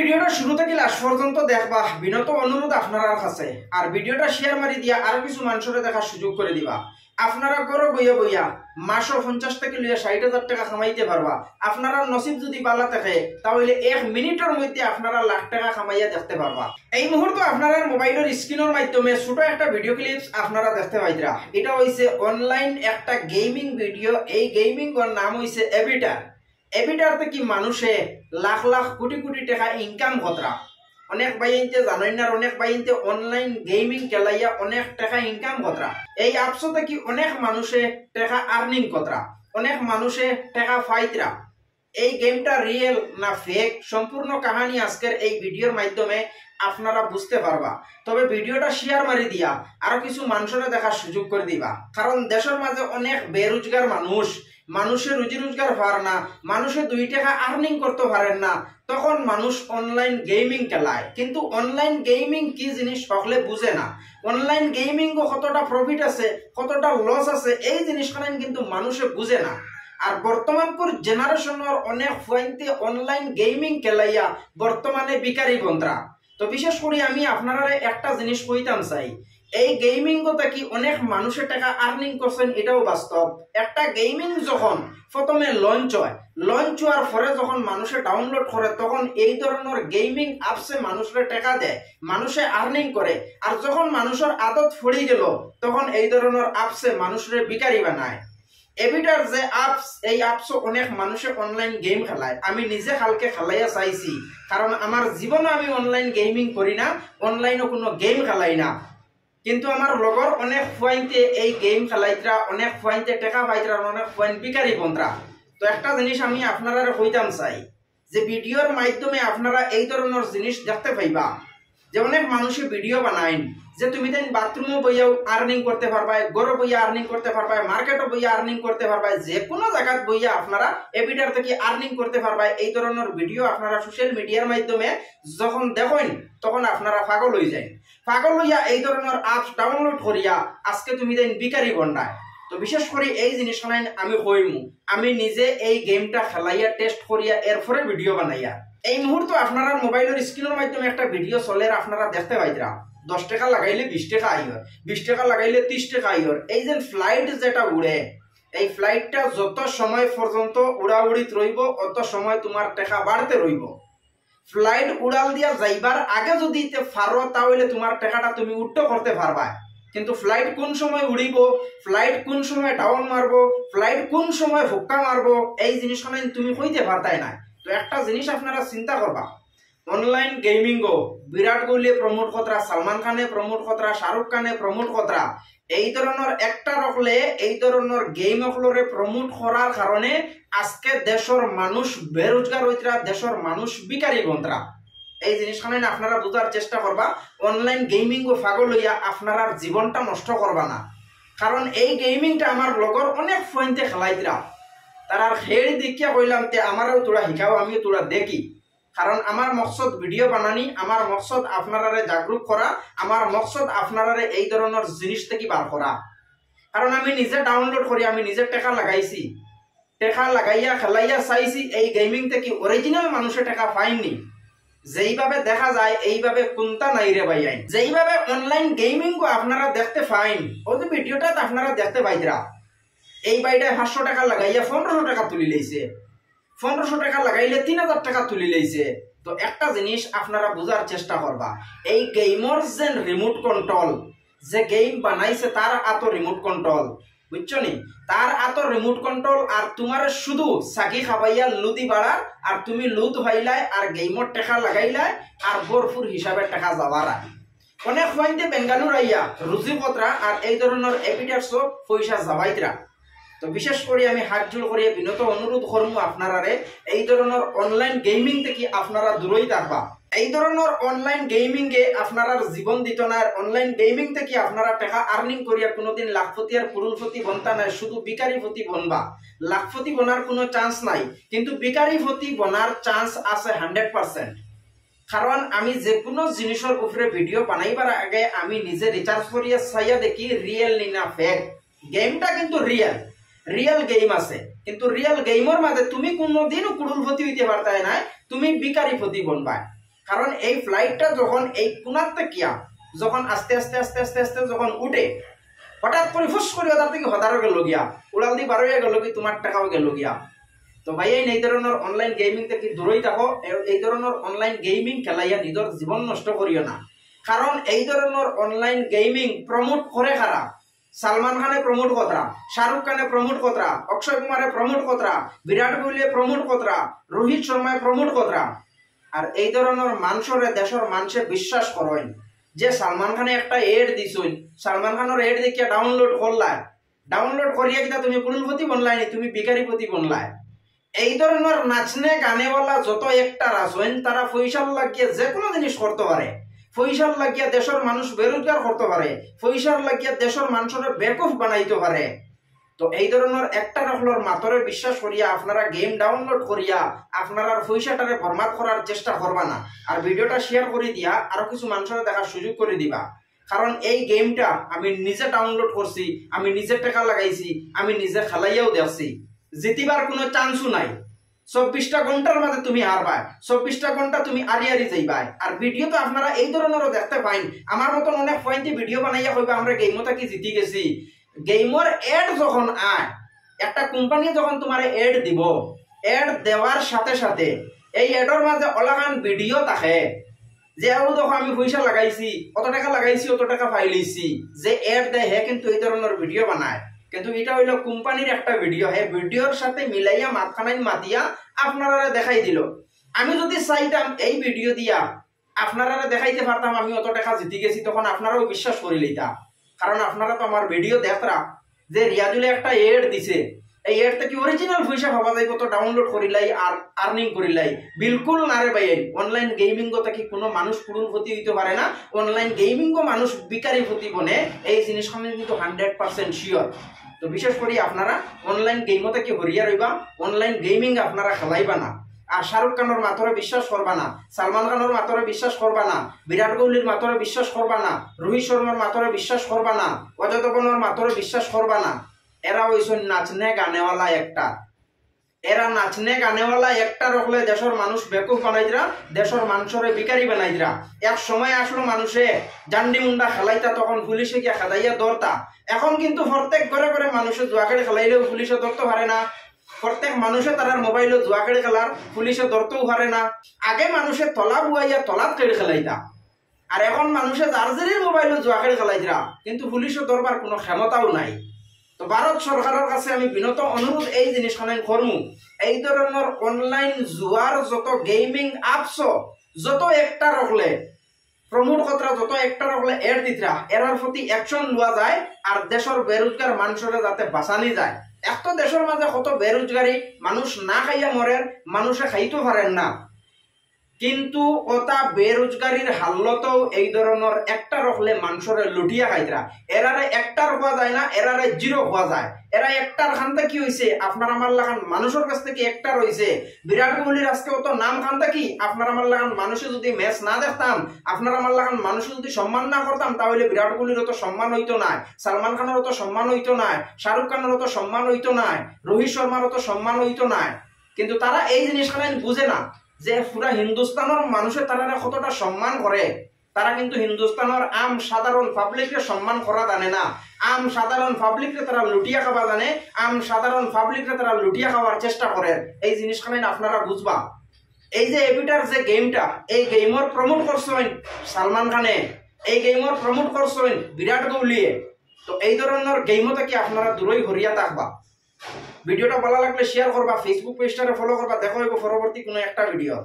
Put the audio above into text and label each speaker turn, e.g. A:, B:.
A: ভিডিওটা শুরু থেকে লাস্ট পর্যন্ত দেখবা, বিনত অনুরোধ আপনার কাছে। আর ভিডিওটা শেয়ার মারি দিয়া আরো কিছু মানুষের দেখার সুযোগ করে দিবা। আপনারা ঘরে বইয়া বইয়া মাসও 50 থেকে লইয়া 60,000 টাকা কামাইতে পারবা। আপনারা নসিব যদি ভালো থাকে তাহলে 1 মিনিটের মধ্যে আপনারা লাখ টাকা কামাইয়া দেখতে পারবা। এই মুহূর্তে আপনারা মোবাইলের স্ক্রিনের মাধ্যমে ছোট একটা ভিডিও ক্লিপস আপনারা দেখতে পাইরা। এটা হইছে অনলাইন একটা গেমিং ভিডিও। এই গেমিং এর নাম হইছে এভিটার। এভিটারতে কি মানুষে লাখ লাখ কোটি কোটি টাকা ইনকাম কতরা। অনেক বাইনতে জানেন না, অনেক বাইনতে অনলাইন গেমিং খেলাইয়া অনেক টাকা ইনকাম কতরা। এই অ্যাপসতে কি অনেক মানুষে টাকা আর্নিং কতরা, অনেক মানুষে টাকা পাইতরা। এই গেমটা রিয়েল না ফেক সম্পূর্ণ কাহিনী আজকের এই ভিডিওর মাধ্যমে আপনারা বুঝতে পারবা। তবে ভিডিওটা শেয়ার মারি দিয়া আরো কিছু মানুষের দেখার সুযোগ করে দিবা। কারণ দেশের মাঝে অনেক বেরোজগার মানুষের রুজি রোজগার পারে না, মানুষের 2 টাকা আর্নিং করতে পারেন না, তখন মানুষ অনলাইন গেমিং খেলায়। কিন্তু অনলাইন গেমিং কি জিনিস সকলে বুঝে না। অনলাইন গেমিং কতটা প্রফিট আছে, কতটা লস আছে, এই জিনিসখান কিন্তু মানুষে বুঝে না। আর বর্তমানপুর জেনারেশনের অনেক পয়েন্টে অনলাইন গেমিং খেলাইয়া বর্তমানে বিকারি বন্ধরা। তো বিশেষ করে আমি আপনারা একটা জিনিস কইতাম চাই, এই গেমিং কি অনেক মানুষের টাকা আর্নিং করছেন এটাও বাস্তব। একটা গেমিং যখন প্রথমে লঞ্চ হয়, লঞ্চ হওয়ার পরে যখন মানুষে ডাউনলোড করে তখন এই ধরনের গেমিং অ্যাপসে মানুষের টাকা দেয়, মানুষে আর্নিং করে। আর যখন মানুষের আদত পড়ে গেল তখন এই ধরনের অ্যাপসে মানুষের বিকারি বানায়। এভিটার যে অ্যাপস, এই অ্যাপসও অনেক মানুষে অনলাইন গেম খেলায়। আমি নিজে কালকে খেলাইয়া চাইছি, কারণ আমার জীবনে আমি অনলাইন গেমিং করি না, অনলাইনে কোনো গেম খেলাই না। কিন্তু আমার লগর অনেক পয়েন্টে এই গেম খেলাইতরা, অনেক পয়েন্টে টাকা পাইতরা, অনেক পয়েন্ট বিকারি বন্ধরা। তো একটা জিনিস আমি আপনারা কইতাম চাই যে ভিডিওর মাধ্যমে আপনারা এই ধরনের জিনিস দেখতে পাইবা যে অনেক মানুষে ভিডিও বানায় যে তুমি তাই বাথরুমও বইয়াও আর্নিং করতে পারবা, ঘরে বইয়া আর্নিং করতে পারবা, মার্কেটও বইয়া আর্নিং করতে পারবা, যে কোনো জায়গায় বইয়া আপনারা এভিটার থেকে আর্নিং করতে পারবা। এই ধরনের ভিডিও আপনারা সোশ্যাল মিডিয়ার মাধ্যমে যখন দেখেন তখন আপনারা পাগল হয়ে যায়। পাগল হইয়া এই ধরনের অ্যাপস ডাউনলোড করিয়া আজকে তুমি তাই বিকারি বন্ধায়। তো বিশেষ করে এই জিনিসখান আমি কইমু, আমি নিজে এই গেমটা খেলাইয়া টেস্ট করিয়া এরপরে ভিডিও বানাইয়া। এই মুহূর্তে আপনারা মোবাইলের স্ক্রিনের মাধ্যমে একটা ভিডিও চলে, আপনারা দেখতে পাইতরা 10 টাকা লাগাইলে 20 টাকা আইয়র, 20 টাকা লাগাইলে 30 টাকা আইয়র। এই যে ফ্লাইট যেটা উড়ে, এই ফ্লাইটটা যত সময় পর্যন্ত উড়াউড়িত রইব অত সময় তোমার টাকা বাড়তে রইব। ফ্লাইট উড়াল দিয়া যাইবার আগে যদি পারো তাহলে তোমার টাকাটা তুমি উল্টো করতে পারবা। কিন্তু ফ্লাইট কোন সময় উড়িব, ফ্লাইট কোন সময় ডাউন মারবো, ফ্লাইট কোন সময় হুক্কা মারবো, এই জিনিসখানে তুমি কইতে পারতাই না। তো একটা জিনিস আপনারা চিন্তা করবা, online gaming Virat Kohli promote কতরা, Salman খানে প্রমোট কতরা, শাহরুখ খানে প্রমোট কতরা। এই ধরনের একটা রকলে এই ধরনের গেম অকলরে প্রমোট করার কারণে আজকে দেশের মানুষ বেরোজগার হইতরা, দেশের মানুষ বিকারি বন্ধরা। এই জিনিসখানে আপনারা বোঝার চেষ্টা করবা। অনলাইন গেমিং ও পাগল হইয়া আপনারা জীবনটা নষ্ট করবা না। কারণ এই গেমিংটা আমার লগর অনেক পয়েন্টে খেলাইতরা, তার হেড়ি দেখিয়া কইলাম তে আমারও তোরা শিখাও, আমিও তোরা দেখি। কারণ আমার মকসদ ভিডিও বানানি, আমার মকসদ আপনারা জাগরুক করা, আমার মকসদ আপনারা এই ধরনের জিনিস থেকে বার করা। কারণ আমি নিজে ডাউনলোড করি, আমি নিজে টাকা লাগাইছি, টাকা লাগাইয়া খেলাইয়া চাইছি। এই গেমিং থেকে অরিজিনাল মানুষের টাকা পাইনি। যেইভাবে দেখা যায় এইভাবে কোনটা নাই রে ভাই। যেইভাবে অনলাইন গেমিং আপনারা দেখতে পাইন, ওই ভিডিওটা আপনারা দেখতে পাইতরা। এই বাইটা 500 টাকা লাগাইয়া 1500 টাকা তুলি লইছে, 1500 টাকা লাগাইলে 3000 টাকা তুলি লইছে। তো একটা জিনিস আপনারা বোঝার চেষ্টা করবা, এই গেমর যে রিমোট কন্ট্রোল, যে গেম বানাইছে তার আত রিমোট কন্ট্রোল, বুঝছো নি, তার আত রিমোট কন্ট্রোল। আর তোমার শুধু সাকি খাবাইয়া লুদি বাড়ার, আর তুমি লুদ ভাইলাই আর গেমর টাকা লাগাইলাই আর ভরপুর হিসাবে টাকা যাওয়ার। অনেক পয়েন্টে বেঙ্গালুর আইয়া রুজি কতরা আর এই ধরনের এপিটার্স পয়সা যাবাইতরা। তো বিশেষ করে আমি হাত জোড় করে বিনত অনুরোধ করবো আপনারা এই ধরনের অনলাইন গেমিং থেকে আপনারা দূরই থাকবা। এই ধরনের অনলাইন গেমিং এ আপনারা জীবন দিত না। অনলাইন গেমিং থেকে আপনারা টাকা আর্নিং করিয়া কোনোদিন লাখপতি আর পুরুলপতি বনতা নাই, শুধু বিকারিপতি বনবা। লাখপতি বনার কোনো চান্স নাই, কিন্তু বিকারিপতি বনার চান্স আছে 100%। কারণ আমি যে কোনো জিনিসের উপরে ভিডিও বানাইবার আগে আমি নিজে রিচার্জ করিয়া চাইয়া দেখি রিয়েল নি না ফেক। গেমটা কিন্তু রিয়েল গেম আছে, কিন্তু রিয়েল গেমের মাঝে তুমি কোনোদিনও কুড়ুলপতি হইতে পারতাই না, তুমি বিকারিপতি বনবা। কারণ এই ফ্লাইটটা যখন এই কোনার থেকে যখন আস্তে আস্তে আস্তে আস্তে আস্তে যখন উঠে হঠাৎ করে ফুস করে তার থেকে হতারও গেল গিয়া উড়াল দিয়ে বারোইয়া গেল কি তোমার টাকাও গেল গিয়া। তো ভাই এই ধরনের অনলাইন গেমিং থেকে দূরেই থাকো। এই ধরনের অনলাইন গেমিং খেলাইয়া নিজের জীবন নষ্ট করিও না। কারণ এই ধরনের অনলাইন গেমিং প্রমোট করে কারা? সালমান খানে প্রমোট কতরা, শাহরুখ খানে প্রমোট কতরা, অক্ষয় কুমারে প্রমোট কতরা, বিরাট কোহলিয়ে প্রমোট কতরা, রোহিত শর্মায় প্রমোট কতরা। আর এই ধরনের মানুষের দেশের মানুষে বিশ্বাস করেন যে সালমান খানে একটা এড দিছই, সালমান খানের এড দেখিয়া ডাউনলোড করলাই, ডাউনলোড করিয়া কিনা তুমি কুড়ুলপতি বনলাই, তুমি বিকারিপতি বনলাই। এই ধরনের নাচনে গানেওয়ালা যত একটা আছেন তারা পয়সার লাগিয়ে যে কোনো জিনিস করতে পারে, পয়সার লাগিয়া দেশের মানুষ বেরোজগার করতে পারে, পয়সার লাগিয়া দেশের মানুষের বেকুফ বানাইতে পারে। তো এই ধরনের একটা রকলের মাতরে বিশ্বাস করিয়া আপনারা গেম ডাউনলোড করিয়া আপনারা পয়সাটারে বরবাদ করার চেষ্টা করবা না। আর ভিডিওটা শেয়ার করে দিয়া আরো কিছু মানুষের দেখার সুযোগ করে দিবা। কারণ এই গেমটা আমি নিজে ডাউনলোড করছি, আমি নিজে টাকা লাগাইছি, আমি নিজে খেলাইয়াও দেখছি, জিতিবার কোনো চান্সও নাই। 24টা ঘন্টার মাঝে তুমি হারবা, 24টা ঘন্টা তুমি আরি যাইবা। আর ভিডিও তো আপনারা এই ধরনেরও দেখতে পাইন, আমার মতন অনেক পয়েন্টে ভিডিও বানাইয়া কইবা আমরা গেমটা কি জিতি গেছি। গেমর এড যখন আয়, একটা কোম্পানি যখন তোমার এড দিব, এড দেওয়ার সাথে সাথে এই এডর মাঝে অলাগান ভিডিও থাকে যে দেখো আমি পয়সা লাগাইছি, কত টাকা লাগাইছি, অত টাকা পাইলিছি। যে এড দেয় হে কিন্তু এই ধরনের ভিডিও বানায়, কিন্তু এটা হইলো কোম্পানির একটা ভিডিও, হে ভিডিওর সাথে মিলাইয়া মাঝখানায় মাতিয়া আপনারা দেখাই দিল। আমি যদি চাইতাম এই ভিডিও দিয়া আপনারা দেখাইতে পারতাম আমি অত টাকা জিতে গেছি, তখন আপনারাও বিশ্বাস করে লইতা। কারণ আপনারা তো আমার ভিডিও দেখরা যে রিয়াজুলে একটা এড দিছে, এই এড থেকে অরিজিনাল পয়সা ভাবা যায় কত ডাউনলোড করিলাই আর আর্নিং করিলাই। বিলকুল না রে ভাই, অনলাইন গেমিং থেকে কোনো মানুষ কুড়ুলপতি হইতে পারে না, অনলাইন গেমিংও মানুষ বিকারি পতি বনে, এই জিনিসখানে কিন্তু 100% শিওর। তো বিশেষ করে আপনারা অনলাইন গেমও থেকে হরিয়া রইবা, অনলাইন গেমিং আপনারা খেলাইবা না। আর শাহরুখ খানের মাতরে বিশ্বাস করবা না, সালমান খানের মাতরে বিশ্বাস করবা না, বিরাট কোহলির মাতরে বিশ্বাস করবা না, রোহিত শর্মার মাতরে বিশ্বাস করবা না, অজয় দেবগনের মাতরে বিশ্বাস করবা না। এরা হইছেন নাচনে গানেওয়ালা একটা, এরা নাচনে গানেওয়ালা একটা রকলে দেশের মানুষ বেকুফ বানাইরা, দেশের মানুষের বিকারি বানাইরা। এক সময় আসলো মানুষে জান্ডি মুন্ডা খেলাইতা, তখন পুলিশে গিয়া খেলাইয়া ধরতা। এখন কিন্তু প্রত্যেক ঘরে ঘরে মানুষে জুয়া খেলে খেলাইলেও পুলিশে ধরতে পারে না, প্রত্যেক মানুষে তার মোবাইলে জুয়া খেলে খেলার পুলিশে ধরতেও পারে না। আগে মানুষে তলা বুয়াইয়া তলাত খেলে খেলাইতা, আর এখন মানুষে জার্জারির মোবাইলে জুয়া খেলে খেলাইরা, কিন্তু পুলিশে ধরবার কোনো ক্ষমতাও নাই। তো ভারত সরকারের কাছে আমি বিনত অনুরোধ এই জিনিসখানে করমু, এই ধরনের অনলাইন জুয়ার যত গেমিং আপস যত একটা রকলে প্রমোট কতরা, যত একটা রকলে এড দিতরা, এরার প্রতি অ্যাকশন লওয়া যায়। আর দেশের বেরোজগার মানুষের যাতে বাঁচানি যায়। এক তো দেশের মাঝে কত বেরোজগারি, মানুষ না খাইয়া মরেন, মানুষে খাইতে পারেন না, কিন্তু ওটা বেরোজগারির হাল্লতেও এই ধরনের একটা রকলে মানুষের লুটিয়া খাইতরা। এরারে একটার হওয়া যায় না, এরারে জিরো হওয়া যায়। এরা একটার খানটা কি হয়েছে, আপনার আমার লাগান মানুষের কাছ থেকে একটা রয়েছে। বিরাট কোহলির আজকে অত নাম খানটা কি, আপনার আমার লাগান মানুষে যদি ম্যাচ না দেখতাম, আপনার আমার লাগান মানুষে যদি সম্মান না করতাম, তাহলে বিরাট কোহলির অত সম্মান হইতো না, সালমান খানের অত সম্মান হইতো না, শাহরুখ খানের অত সম্মান হইতো না, রোহিত শর্মার অত সম্মান হইতো না। কিন্তু তারা এই জিনিসখানে বুঝে না যে পুরা হিন্দুস্তানের মানুষের তারা কতটা সম্মান করে। তারা কিন্তু হিন্দুস্তানের আম সাধারণ পাবলিককে সম্মান করা জানে না, আম সাধারণ পাবলিককে তারা লুটিয়া খাওয়া জানে, আম সাধারণ পাবলিককে তারা লুটিয়া খাওয়ার চেষ্টা করে। এই জিনিসখানে আপনারা বুঝবা। এই যে এপিটার যে গেমটা, এই গেমর প্রমোট করছেন সালমান খানে, এই গেমর প্রমোট করছেন বিরাট কোহলিয়ে। তো এই ধরনের গেমও থেকে আপনারা দূরই হরিয়া থাকবা। ভিডিওটা ভালো লাগলে শেয়ার করবা, ফেসবুক পেজটারে ফলো করবা। দেখা হইব পরবর্তী কোনো একটা ভিডিও।